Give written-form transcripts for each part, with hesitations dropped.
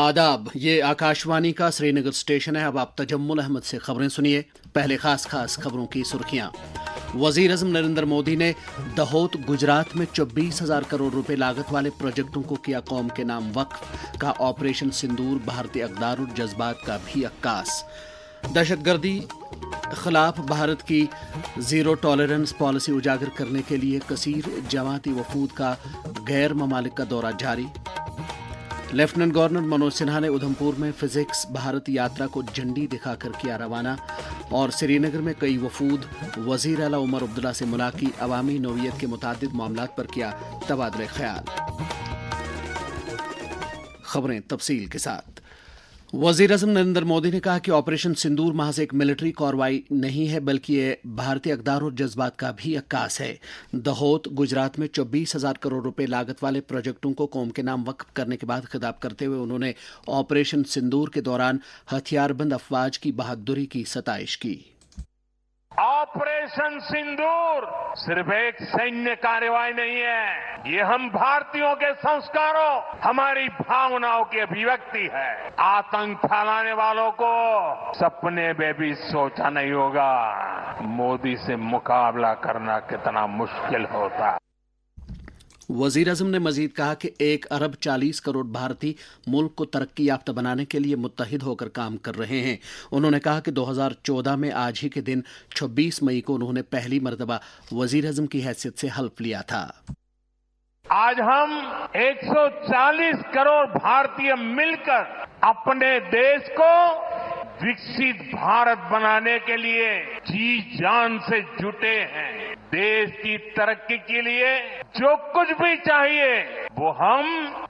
आदाब, ये आकाशवाणी का श्रीनगर स्टेशन है। अब आप तजम्मुल अहमद से खबरें सुनिए। पहले खास खबरों की सुर्खियां। वजीर आज़म नरेंद्र मोदी ने दहोद गुजरात में 24,000 करोड़ रुपए लागत वाले प्रोजेक्टों को किया कौम के नाम वक्फ। का ऑपरेशन सिंदूर भारतीय अक़दार और जज्बात का भी अक्कास। दहशतगर्दी खिलाफ भारत की जीरो टॉलरेंस पॉलिसी उजागर करने के लिए कसीर जमाती वफूद का गैर ममालिक का दौरा जारी। लेफ्टिनेंट गवर्नर मनोज सिन्हा ने उधमपुर में फिजिक्स भारत यात्रा को झंडी दिखाकर किया रवाना। और श्रीनगर में कई वफूद वजीर आला उमर अब्दुल्ला से मुलाकात, अवामी नौइयत के मुतादिद मामलात पर किया तबादले ख्याल। खबरें तफसील के साथ। वजीर आज़म नरेंद्र मोदी ने कहा कि ऑपरेशन सिंदूर महज एक मिलिट्री कार्रवाई नहीं है, बल्कि ये भारतीय अक़दार और जज्बात का भी अक्कास है। दहोद गुजरात में 24,000 करोड़ रुपए लागत वाले प्रोजेक्टों को कौम के नाम वक्फ करने के बाद खिताब करते हुए उन्होंने ऑपरेशन सिंदूर के दौरान हथियारबंद अफवाज की बहादुरी की सताइश की। ऑपरेशन सिंदूर सिर्फ एक सैन्य कार्रवाई नहीं है, ये हम भारतीयों के संस्कारों, हमारी भावनाओं की अभिव्यक्ति है। आतंक फैलाने वालों को सपने में भी सोचा नहीं होगा मोदी से मुकाबला करना कितना मुश्किल होता है। वजीर आज़म ने मजीद कहा कि 1 अरब 40 करोड़ भारतीय मुल्क को तरक्की याफ्ता बनाने के लिए मुत्तहिद होकर काम कर रहे हैं। उन्होंने कहा कि 2014 में आज ही के दिन 26 मई को उन्होंने पहली मरतबा वजीर आज़म की हैसियत से हल्फ लिया था। आज हम 140 करोड़ भारतीय मिलकर अपने देश को विकसित भारत बनाने के लिए जी जान से जुटे हैं। देश की तरक्की के लिए जो कुछ भी चाहिए वो हम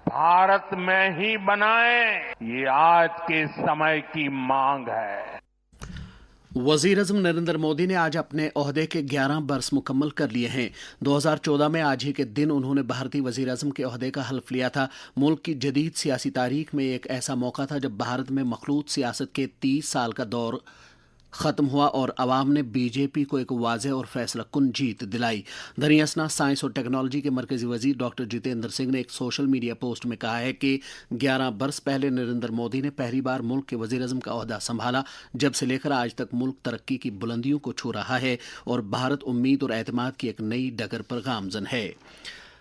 भारत में ही बनाएं, ये आज के समय की मांग है। वजीर आज़म नरेंद्र मोदी ने आज अपने ओहदे के 11 बरस मुकम्मल कर लिए हैं। 2014 में आज ही के दिन उन्होंने भारतीय वजीर आज़म के ओहदे का हल्फ लिया था। मुल्क की जदीद सियासी तारीख में एक ऐसा मौका था जब भारत में मखलूत सियासत के 30 साल का दौर खत्म हुआ और अवाम ने बीजेपी को एक वाज़ेह और फैसला कुन जीत दिलाई। दरियासना साइंस और टेक्नोलॉजी के मरकजी वजीर डॉक्टर जितेंद्र सिंह ने एक सोशल मीडिया पोस्ट में कहा है कि 11 बरस पहले नरेंद्र मोदी ने पहली बार मुल्क के वजीर आज़म का ओहदा संभाला। जब से लेकर आज तक मुल्क तरक्की की बुलंदियों को छू रहा है और भारत उम्मीद और एतमाद की एक नई डगर पर गामजन है।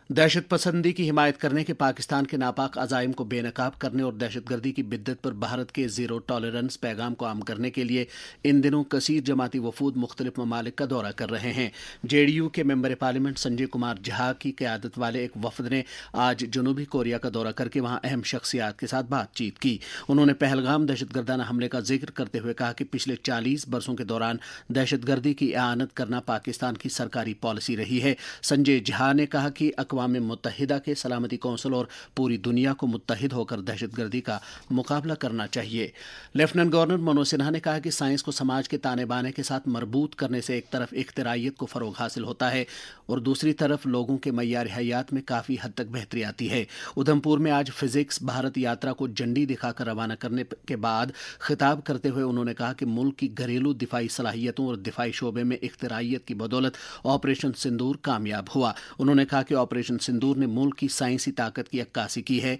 दहशत पसंदी की हिमायत करने के पाकिस्तान के नापाक अज़ाइम को बेनकाब करने और दहशतगर्दी की बिद्दत पर भारत के जीरो टॉलरेंस पैगाम को आम करने के लिए इन दिनों कसीर जमाती वफूद मुख्तलिफ ममालिक का दौरा कर रहे हैं। JDU के मेंबर पार्लियामेंट संजय कुमार झा की क़यादत वाले एक वफद ने आज जनूबी कोरिया का दौरा करके वहां अहम शख्सियात के साथ बातचीत की। उन्होंने पहलगाम दहशतगर्दाना हमले का जिक्र करते हुए कहा कि पिछले 40 बरसों के दौरान दहशतगर्दी की आनत करना पाकिस्तान की सरकारी पॉलिसी रही है। संजय झा ने कहा कि अक़वाम मुत्तहिदा के सलामती कौंसिल और पूरी दुनिया को मुत्तहिद होकर दहशतगर्दी का मुकाबला करना चाहिए। लेफ्टिनेंट गवर्नर मनोज सिन्हा ने कहा कि साइंस को समाज के ताने बाने के साथ मरबूत करने से एक तरफ इख्तिराइयत को फ़रोग़ हासिल होता है और दूसरी तरफ लोगों के मय्यार हयात में काफ़ी हद तक बेहतरी आती है। उधमपुर में आज फिजिक्स भारत यात्रा को झंडी दिखाकर रवाना करने के बाद खिताब करते हुए उन्होंने कहा कि मुल्क की घरेलू दिफाई सलाहियतों और दिफाई शोबे में इख्तिराइयत की बदौलत ऑपरेशन सिंदूर कामयाब हुआ। उन्होंने कहा कि ऑपरेशन सिंदूर ने मुल्क की साइंसी ताकत की अक्कासी की है।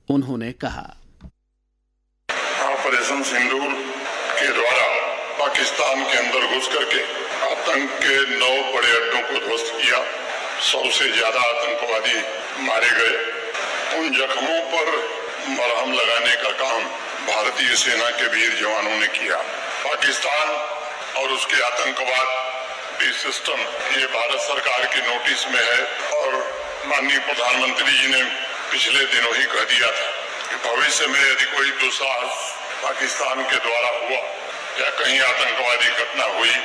उन्होंने कहा, ऑपरेशन सिंदूर के द्वारा पाकिस्तान के अंदर घुस करके आतंक के 9 बड़े अड्डों को ध्वस्त किया। 100 से ज्यादा आतंकवादी मारे गए। उन जख्मों पर मरहम लगाने का काम भारतीय सेना के वीर जवानों ने किया। पाकिस्तान और उसके आतंकवाद सिस्टम ये भारत सरकार की नोटिस में है और माननीय प्रधानमंत्री जी ने पिछले दिनों ही कह दिया था कि भविष्य में यदि कोई दुस्साहस पाकिस्तान के द्वारा हुआ या कहीं आतंकवादी घटना हुई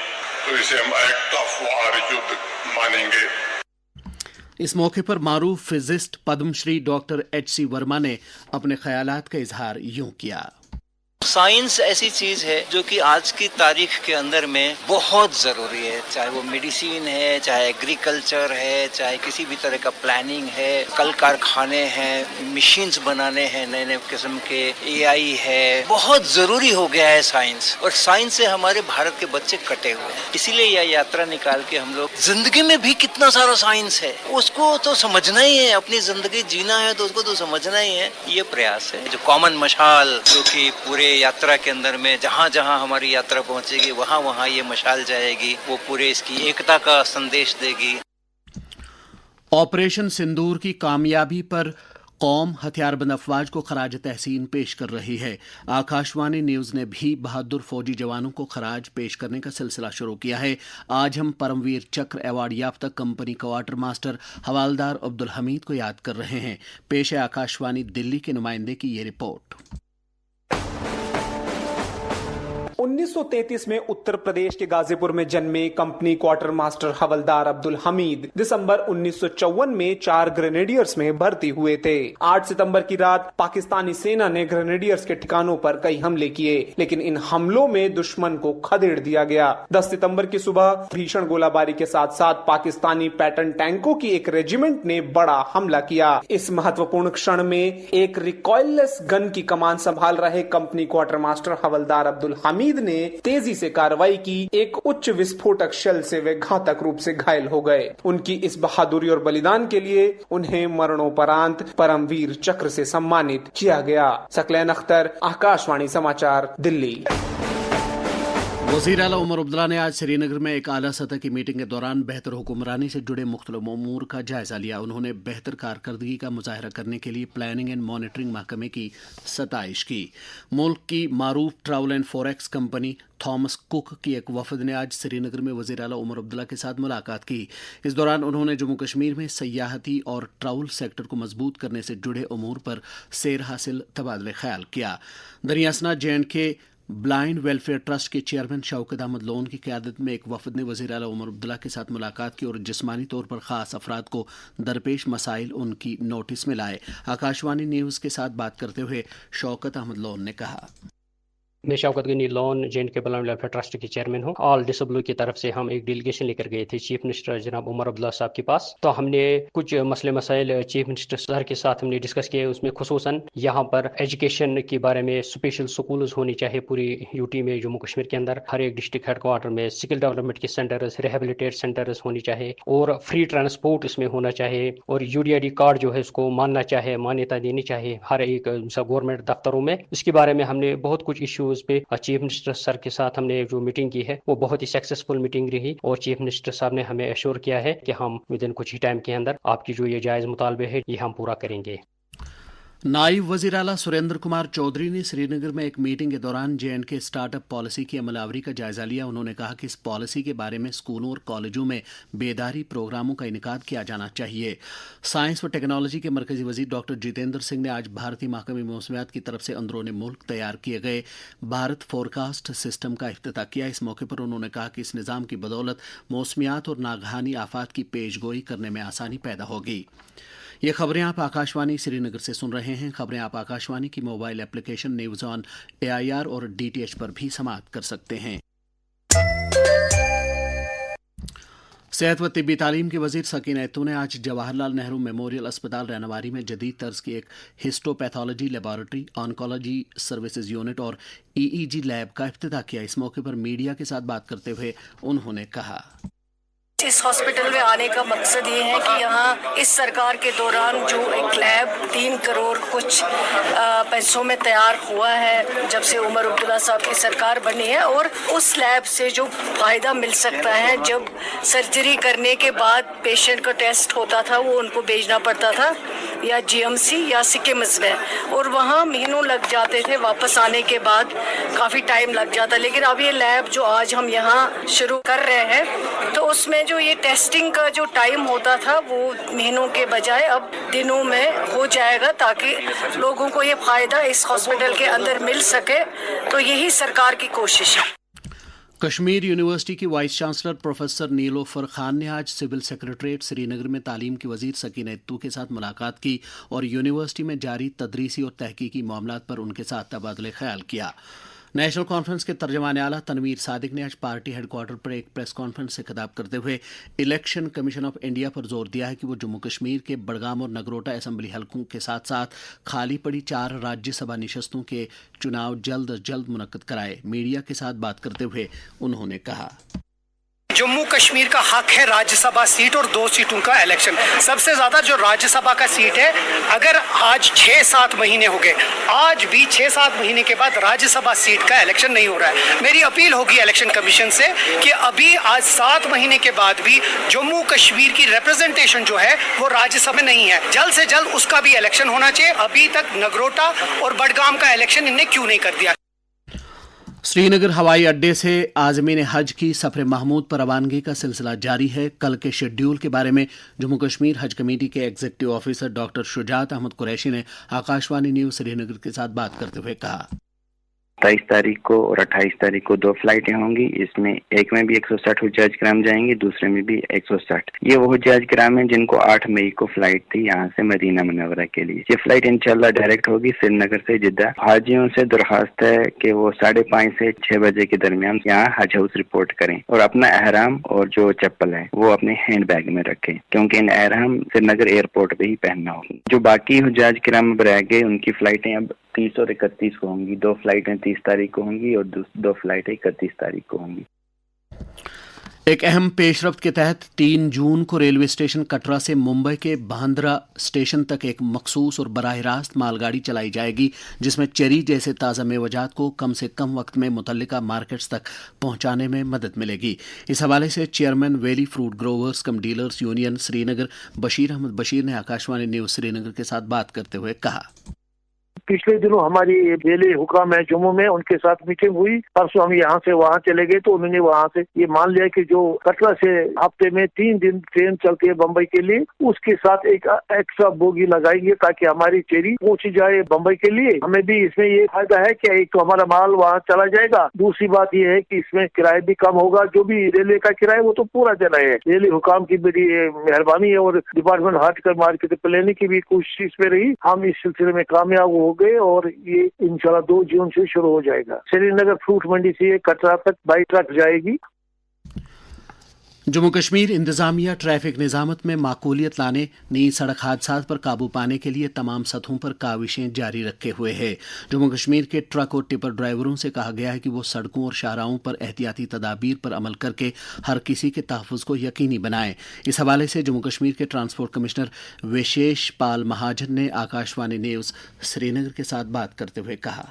तो इसे हम एक्ट ऑफ वार युद्ध मानेंगे। इस मौके पर मारूफ physicist Padmashri doctor HC Verma ने अपने ख्यालात का इजहार यूं किया। साइंस ऐसी चीज है जो कि आज की तारीख के अंदर में बहुत जरूरी है, चाहे वो मेडिसिन है, चाहे एग्रीकल्चर है, चाहे किसी भी तरह का प्लानिंग है, कल कारखाने हैं, मशीन्स बनाने हैं नए नए किस्म के, एआई है, बहुत जरूरी हो गया है साइंस। और साइंस से हमारे भारत के बच्चे कटे हुए हैं, इसीलिए यह यात्रा निकाल के हम लोग जिंदगी में भी कितना सारा साइंस है उसको तो समझना ही है, अपनी जिंदगी जीना है तो उसको तो समझना ही है। ये प्रयास है जो कॉमन मशाल, जो कि पूरे यात्रा के अंदर में जहाँ जहाँ हमारी यात्रा पहुँचेगी वहाँ वहाँ ये मशाल जाएगी, वो पूरे इसकी एकता का संदेश देगी। ऑपरेशन सिंदूर की कामयाबी पर कौम हथियारबंद अफवाज को खराज तहसीन पेश कर रही है। आकाशवाणी न्यूज ने भी बहादुर फौजी जवानों को खराज पेश करने का सिलसिला शुरू किया है। आज हम परमवीर चक्र अवार्ड याफ्ता company quarter master havildar Abdul Hamid को याद कर रहे हैं। पेश है आकाशवाणी दिल्ली के नुमाइंदे की ये रिपोर्ट। 1933 में उत्तर प्रदेश के गाजीपुर में जन्मे कंपनी क्वार्टर मास्टर हवलदार अब्दुल हमीद दिसंबर 1954 में 4 ग्रेनेडियर्स में भर्ती हुए थे। 8 सितंबर की रात पाकिस्तानी सेना ने ग्रेनेडियर्स के ठिकानों पर कई हमले किए, लेकिन इन हमलों में दुश्मन को खदेड़ दिया गया। 10 सितंबर की सुबह भीषण गोलाबारी के साथ साथ पाकिस्तानी पैटर्न टैंकों की एक रेजिमेंट ने बड़ा हमला किया। इस महत्वपूर्ण क्षण में एक रिकॉइललेस गन की कमान संभाल रहे कंपनी क्वार्टर मास्टर हवलदार अब्दुल हमीद ने तेजी से कार्रवाई की। एक उच्च विस्फोटक शेल से वे घातक रूप से घायल हो गए। उनकी इस बहादुरी और बलिदान के लिए उन्हें मरणोपरांत परमवीर चक्र से सम्मानित किया गया। सकलैन अख्तर, आकाशवाणी समाचार, दिल्ली। वज़ीर आला उमर अब्दुल्ला ने आज श्रीनगर में एक आला सतह की मीटिंग के दौरान बेहतर हुक्मरानी से जुड़े मुख्तलिफ उमूर का जायजा लिया। उन्होंने बेहतर कारकर्दगी का मुजाहरा करने के लिए प्लानिंग एंड मॉनिटरिंग महकमे की सताइश की। मुल्क की मारूफ travel and forex company Thomas Cook की एक वफद ने आज श्रीनगर में वज़ीर आला उमर अब्दुल्ला के साथ मुलाकात की। इस दौरान उन्होंने जम्मू कश्मीर में सयाहती और ट्रैवल सेक्टर को मजबूत करने से जुड़े उमूर पर सैर हासिल तबादले ख्याल किया। दरियासना J&K ब्लाइंड वेलफेयर ट्रस्ट के चेयरमैन शौकत अहमद लोन की क़यादत में एक वफद ने वज़ीर आला उमर अब्दुल्ला के साथ मुलाकात की और जिस्मानी तौर पर ख़ास अफराद को दरपेश मसाइल उनकी नोटिस में लाए। आकाशवाणी न्यूज़ के साथ बात करते हुए शौकत अहमद लोन ने कहा, मैं Shaukat Ghani Lone J&K blind welfare trust की चेयरमैन हूँ। ऑल डिसेबल की तरफ से हम एक डेलीगेशन लेकर गए थे चीफ मिनिस्टर जनाब उमर अब्दुल्ला साहब के पास। तो हमने कुछ मसले मसाइल चीफ मिनिस्टर सर के साथ हमने डिस्कस किए। उसमें खुसूसन यहाँ पर एजुकेशन के बारे में स्पेशल स्कूल्स होनी चाहिए पूरी यूटी में, जम्मू कश्मीर के अंदर हर एक डिस्ट्रिक्ट हेडक्वार्टर में स्किल डेवलपमेंट के सेंटर्स, रिहेबिलिटेट सेंटर्स होनी चाहिए और फ्री ट्रांसपोर्ट इसमें होना चाहिए और UDID कार्ड जो है उसको मानना चाहिए, मान्यता देनी चाहिए हर एक गवर्नमेंट दफ्तरों में। इसके बारे में हमने बहुत कुछ इश्यूज पे चीफ मिनिस्टर सर के साथ हमने जो मीटिंग की है वो बहुत ही सक्सेसफुल मीटिंग रही और चीफ मिनिस्टर साहब ने हमें एश्योर किया है कि हम विद इन कुछ ही टाइम के अंदर आपकी जो ये जायज मुतालबे है ये हम पूरा करेंगे। नायब वज़ीर आला सुरेंद्र कुमार चौधरी ने श्रीनगर में एक मीटिंग के दौरान J&K स्टार्टअप पॉलिसी की अमलावरी का जायजा लिया। उन्होंने कहा कि इस पॉलिसी के बारे में स्कूलों और कॉलेजों में बेदारी प्रोग्रामों का इनेकाद किया जाना चाहिए। साइंस व टेक्नोलॉजी के मरकजी वज़ीर डॉक्टर जितेंद्र सिंह ने आज भारतीय महकमे मौसमियात की तरफ से अंदरूनी मुल्क तैयार किए गए भारत फोरकास्ट सिस्टम का इफ्तिताह किया। इस मौके पर उन्होंने कहा कि इस निज़ाम की बदौलत मौसमियात और नागहानी आफात की पेशगोई करने में आसानी पैदा होगी। ये खबरें आप आकाशवाणी श्रीनगर से सुन रहे हैं। खबरें आप आकाशवाणी की mobile application news on AIR और DTH पर भी समाअत कर सकते हैं। सेहत व तिब्बी तालीम की वज़ीर सकीना ऐतू ने आज जवाहरलाल नेहरू मेमोरियल अस्पताल रहनवारी में जदीद तर्ज की एक histopathology laboratory, oncology services unit और EEG लैब का इफ्तिताह किया। इस मौके पर मीडिया के साथ बात करते हुए उन्होंने कहा, इस हॉस्पिटल में आने का मकसद ये है कि यहाँ इस सरकार के दौरान जो एक लैब 3 करोड़ कुछ पैसों में तैयार हुआ है जब से उमर अब्दुल्ला साहब की सरकार बनी है, और उस लैब से जो फ़ायदा मिल सकता है, जब सर्जरी करने के बाद पेशेंट का टेस्ट होता था वो उनको भेजना पड़ता था या GMC या सिक्किम्स में, और वहाँ महीनों लग जाते थे, वापस आने के बाद काफ़ी टाइम लग जाता। लेकिन अब ये लैब जो आज हम यहाँ शुरू कर रहे हैं तो उसमें जो ये टेस्टिंग का जो टाइम होता था वो महीनों के बजाय अब दिनों में हो जाएगा, ताकि लोगों को ये फ़ायदा इस हॉस्पिटल के अंदर मिल सके। तो यही सरकार की कोशिश है। कश्मीर यूनिवर्सिटी की vice chancellor professor Nilofer Khan ने आज सिविल सेक्रेटरीट श्रीनगर में तालीम की वजीर सकीना इत्तू के साथ मुलाकात की और यूनिवर्सिटी में जारी तदरीसी और तहकीकी मामलात पर उनके साथ तबादले ख्याल किया। नेशनल कॉन्फ्रेंस के तर्जमान आला तनवीर सादिक ने आज पार्टी हेडक्वार्टर पर एक प्रेस कॉन्फ्रेंस से खिताब करते हुए इलेक्शन कमीशन ऑफ इंडिया पर जोर दिया है कि वो जम्मू कश्मीर के बडगाम और नगरोटा असेंबली हलकों के साथ साथ खाली पड़ी 4 राज्यसभा निशस्तों के चुनाव जल्द अज जल्द मुनक्कद कराए। मीडिया के साथ बात करते हुए उन्होंने कहा, जम्मू कश्मीर का हक है राज्यसभा सीट और 2 सीटों का इलेक्शन। सबसे ज्यादा जो राज्यसभा का सीट है, अगर आज 6-7 महीने हो गए, आज भी 6-7 महीने के बाद राज्यसभा सीट का इलेक्शन नहीं हो रहा है। मेरी अपील होगी इलेक्शन कमीशन से कि अभी आज 7 महीने के बाद भी जम्मू कश्मीर की रिप्रेजेंटेशन जो है वो राज्यसभा में नहीं है, जल्द से जल्द उसका भी इलेक्शन होना चाहिए। अभी तक नगरोटा और बडगाम का इलेक्शन इन्हें क्यों नहीं कर दिया। श्रीनगर हवाई अड्डे से आज़मीन हज की सफर महमूद पर रवानगी का सिलसिला जारी है। कल के शेड्यूल के बारे में जम्मू कश्मीर हज कमेटी के executive officer doctor Shujaat Ahmad Qureshi ने आकाशवाणी न्यूज श्रीनगर के साथ बात करते हुए कहा, 27 तारीख को और 28 तारीख को 2 फ्लाइटें होंगी। इसमें एक में भी 160 हुज्जाज किराम जाएंगे, दूसरे में भी 160। ये वो हुज्जाज किराम हैं जिनको 8 मई को फ्लाइट थी यहाँ से मदीना मुनव्वरा के लिए। ये फ्लाइट इंशाल्लाह डायरेक्ट होगी श्रीनगर से जिद्दा। हाजियों से दरखास्त है कि वो 5:30 से 6 बजे के दरमियान यहाँ हज हाउस रिपोर्ट करें और अपना एहराम और जो चप्पल है वो अपने हैंड बैग में रखें, क्योंकि इन एहराम श्रीनगर एयरपोर्ट पे ही पहनना होगा। जो बाकी हुज्जाज किराम रह गए उनकी फ्लाइटें अब 30 और 31 को होंगी। 2 फ्लाइटें 30 तारीख को होंगी और 2 फ्लाइटें 31 तारीख को होंगी। एक अहम पेशरफ्त के तहत 3 जून को रेलवे स्टेशन कटरा से मुंबई के बांद्रा स्टेशन तक एक मखसूस और बराह रास्त मालगाड़ी चलाई जाएगी, जिसमें चेरी जैसे ताज़ा मेवजात को कम से कम वक्त में मुतल्लिका मार्केट्स तक पहुंचाने में मदद मिलेगी। इस हवाले से चेयरमैन वैली फ्रूट ग्रोवर्स कम डीलर्स यूनियन श्रीनगर बशीर अहमद बशीर ने आकाशवाणी न्यूज श्रीनगर के साथ बात करते हुए कहा, पिछले दिनों हमारी बेले हुकाम है जम्मू में, उनके साथ मीटिंग हुई। परसों हम यहाँ से वहाँ चले गए तो उन्होंने वहाँ से ये मान लिया कि जो कटरा से हफ्ते में 3 दिन ट्रेन चलती है बम्बई के लिए, उसके साथ एक एक्स्ट्रा बोगी लगाएंगे ताकि हमारी चेरी पहुँची जाए बम्बई के लिए। हमें भी इसमें ये फायदा है कि एक तो हमारा माल वहाँ चला जाएगा, दूसरी बात ये है कि इसमें किराया भी कम होगा। जो भी रेलवे का किराया वो तो पूरा देना है। रेलवे हुकाम की बड़ी मेहरबानी है और डिपार्टमेंट हार्टिकल्चर मार्केट प्लानिंग की भी कोशिश में रही। हम इस सिलसिले में कामयाब हो गए और ये इंशाल्लाह 2 जून से शुरू हो जाएगा। श्रीनगर फ्रूट मंडी से कटरा तक बाई ट्रक जाएगी। जम्मू कश्मीर इंतजामिया ट्रैफिक निजामत में माकूलियत लाने, नई सड़क हादसात पर काबू पाने के लिए तमाम सतहों पर काविशें जारी रखे हुए है। जम्मू कश्मीर के ट्रक और टिपर ड्राइवरों से कहा गया है कि वो सड़कों और शाहराहों पर एहतियाती तदाबीर पर अमल करके हर किसी के तहफ़्फ़ुज़ को यकीनी बनाएं। इस हवाले से जम्मू कश्मीर के ट्रांसपोर्ट कमिश्नर विशेष पाल महाजन ने आकाशवाणी न्यूज़ श्रीनगर के साथ बात करते हुए कहा,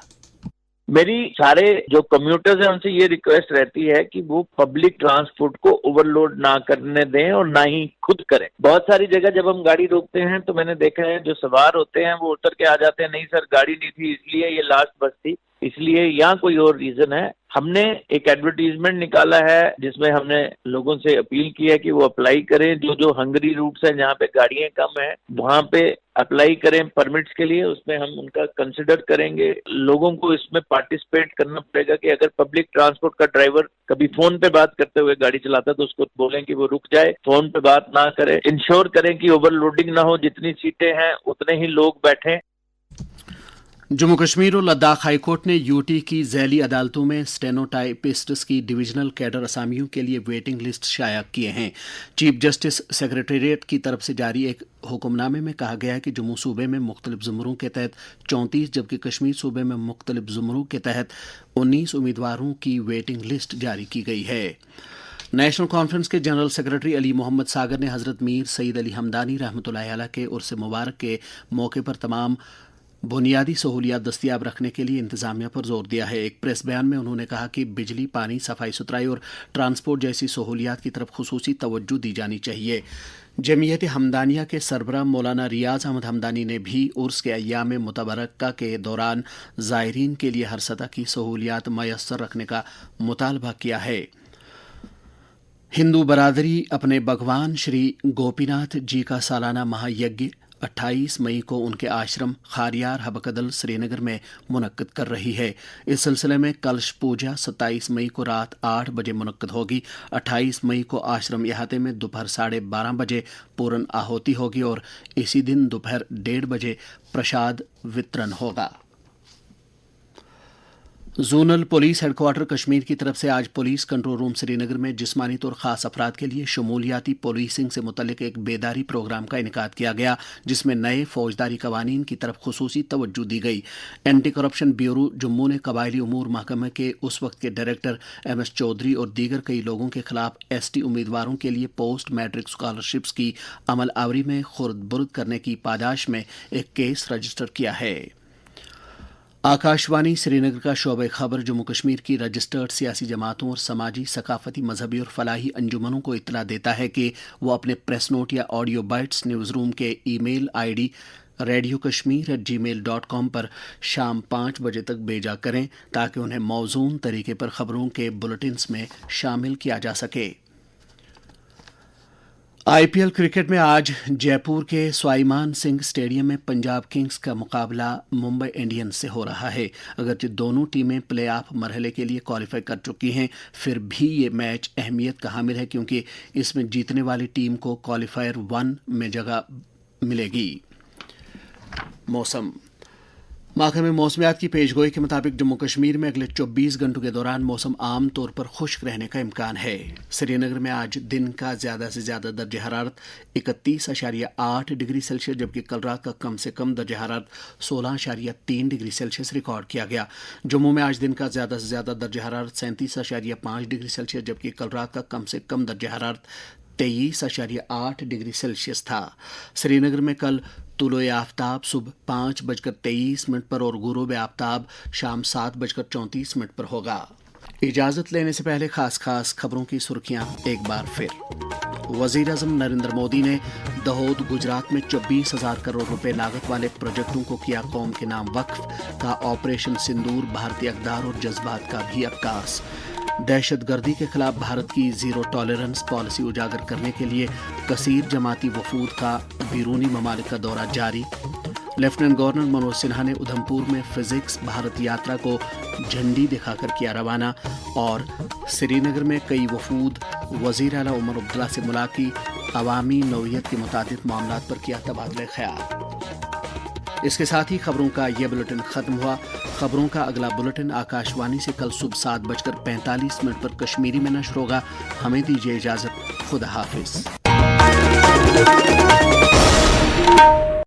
मेरी सारे जो कम्यूटर्स हैं उनसे ये रिक्वेस्ट रहती है कि वो पब्लिक ट्रांसपोर्ट को ओवरलोड ना करने दें और ना ही खुद करें। बहुत सारी जगह जब हम गाड़ी रोकते हैं तो मैंने देखा है जो सवार होते हैं वो उतर के आ जाते हैं, नहीं सर गाड़ी नहीं थी इसलिए ये लास्ट बस थी, इसलिए या कोई और रीजन है। हमने एक एडवर्टीजमेंट निकाला है जिसमें हमने लोगों से अपील की है कि वो अप्लाई करें। जो हंगरी रूट्स हैं जहाँ पे गाड़ियां कम हैं वहाँ पे अप्लाई करें परमिट्स के लिए, उसमें हम उनका कंसिडर करेंगे। लोगों को इसमें पार्टिसिपेट करना पड़ेगा कि अगर पब्लिक ट्रांसपोर्ट का ड्राइवर कभी फोन पे बात करते हुए गाड़ी चलाता है तो उसको बोलें कि वो रुक जाए, फोन पे बात ना करे। इंश्योर करें कि ओवरलोडिंग ना हो, जितनी सीटें हैं उतने ही लोग बैठें। जम्मू कश्मीर और लद्दाख हाईकोर्ट ने यूटी की झैली अदालतों में स्टेनोटाइपिस्ट्स की डिवीजनल कैडर असामियों के लिए वेटिंग लिस्ट शाया किए हैं। चीफ जस्टिस सेक्रेटेरिएट की तरफ से जारी एक हुक्मनामे में कहा गया है कि जम्मू सूबे में मुख्तलिफ ज़ुमरों के तहत 34 जबकि कश्मीर सूबे में मुख्तलिफ ज़ुमरों के तहत 19 उम्मीदवारों की वेटिंग लिस्ट जारी की गई है। नेशनल कॉन्फ्रेंस के जनरल सेक्रेटरी अली मोहम्मद सागर ने हज़रत मीर सईद अली हमदानी रहमतुल्लाह अलैह के उर्स मुबारक के मौके पर तमाम बुनियादी सहूलियात दस्तियाब रखने के लिए इंतजामिया पर जोर दिया है। एक प्रेस बयान में उन्होंने कहा कि बिजली, पानी, सफाई सुथराई और ट्रांसपोर्ट जैसी सहूलियात की तरफ खुसूसी तवज्जो दी जानी चाहिए। जमीयत हमदानिया के सरबराह मौलाना रियाज अहमद हमदानी ने भी उर्स के अय्याम मुतबरक्का के दौरान ज़ायरीन के लिए हर सतह की सहूलियात मैसर रखने का मुतालबा किया है। हिंदू बरादरी अपने भगवान श्री गोपीनाथ जी का सालाना महायज्ञ 28 मई को उनके आश्रम खारियार हबकदल श्रीनगर में मुनक्कद कर रही है। इस सिलसिले में कलश पूजा 27 मई को रात 8 बजे मुनक्कद होगी। 28 मई को आश्रम इहाते में दोपहर 12:30 बजे पूर्ण आहुति होगी और इसी दिन दोपहर 1:30 बजे प्रसाद वितरण होगा। जोनल पुलिस हेडक्वार्टर कश्मीर की तरफ से आज पुलिस कंट्रोल रूम श्रीनगर में जिस्मानी तौर खास अफराद के लिए शमूलियाती पुलिसिंग से मुतल्लिक एक बेदारी प्रोग्राम का इनेकाद किया गया, जिसमें नए फौजदारी कवानीन की तरफ खुसूसी तवज्जो दी गई। एंटी करप्शन ब्यूरो जम्मू ने कबायली उमूर महकमे के उस वक्त के डायरेक्टर MS चौधरी और दीगर कई लोगों के खिलाफ ST उम्मीदवारों के लिए पोस्ट मैट्रिक स्कॉलरशिप्स की अमल आवरी में खुर्द बुर्द करने की पादाश में एक केस रजिस्टर किया है। आकाशवाणी श्रीनगर का शोबे खबर जम्मू कश्मीर की रजिस्टर्ड सियासी जमातों और समाजी सकाफती मजहबी और फलाही अंजुमनों को इत्तला देता है कि वो अपने प्रेस नोट या ऑडियो बाइट्स न्यूज़ रूम के ईमेल ID radiokashmir@gmail.com पर शाम 5 बजे तक भेजा करें ताकि उन्हें मौजून तरीके पर खबरों के बुलेटिन्स में शामिल किया जा सके। IPL क्रिकेट में आज जयपुर के स्वाईमान सिंह स्टेडियम में पंजाब किंग्स का मुकाबला मुंबई इंडियंस से हो रहा है। अगरचे दोनों टीमें प्ले ऑफ मरहले के लिए क्वालिफाई कर चुकी हैं, फिर भी ये मैच अहमियत का हामिल है क्योंकि इसमें जीतने वाली टीम को क्वालिफायर 1 में जगह मिलेगी। मौसम महकमे मौसमियात की पेशगोई के मुताबिक जम्मू कश्मीर में अगले 24 घंटों के दौरान मौसम आम तौर पर खुश्क रहने का इम्कान है। श्रीनगर में आज दिन का ज़्यादा से ज़्यादा दर्ज हरारत 31.8 डिग्री सेल्सियस जबकि कल रात का कम से कम दर्ज हरारत 16.3 डिग्री सेल्सियस रिकॉर्ड किया गया। जम्मू में आज दिन का ज़्यादा से ज़्यादा दर्ज हरारत 37.5 डिग्री सेल्सियस जबकि कल रात का कम से कम दर्ज हरारत 23.8 डिग्री सेल्सियस था। श्रीनगर में कल तुलोए आफ्ताब सुबह 5:23 पर और गुरूब आफ्ताब शाम 7:34 पर होगा। इजाज़त लेने से पहले खास खबरों की सुर्खियां एक बार फिर। वज़ीर आज़म नरेंद्र मोदी ने दहोद गुजरात में 24,000 करोड़ रुपए लागत वाले प्रोजेक्टों को किया कौम के नाम वक्फ। का ऑपरेशन सिंदूर भारतीय अक़दार और जज्बात का भी अक्कास। दहशतगर्दी के खिलाफ भारत की ज़ीरो टॉलरेंस पॉलिसी उजागर करने के लिए कसीर जमाती वफूद का बैरूनी ममालिक का दौरा जारी। लेफ्टिनेंट गवर्नर मनोज सिन्हा ने उधमपुर में फिजिक्स भारत यात्रा को झंडी दिखाकर किया रवाना। और श्रीनगर में कई वफूद वज़ीर आला उमर अब्दुल्ला से मुलाकात, अवामी नौइयत के मुताबिक मामलात पर किया तबादला ख्याल। इसके साथ ही खबरों का यह बुलेटिन खत्म हुआ। खबरों का अगला बुलेटिन आकाशवाणी से कल सुबह 7:45 पर कश्मीरी में नश्र होगा। हमें दीजिए इजाजत। खुदा हाफिज।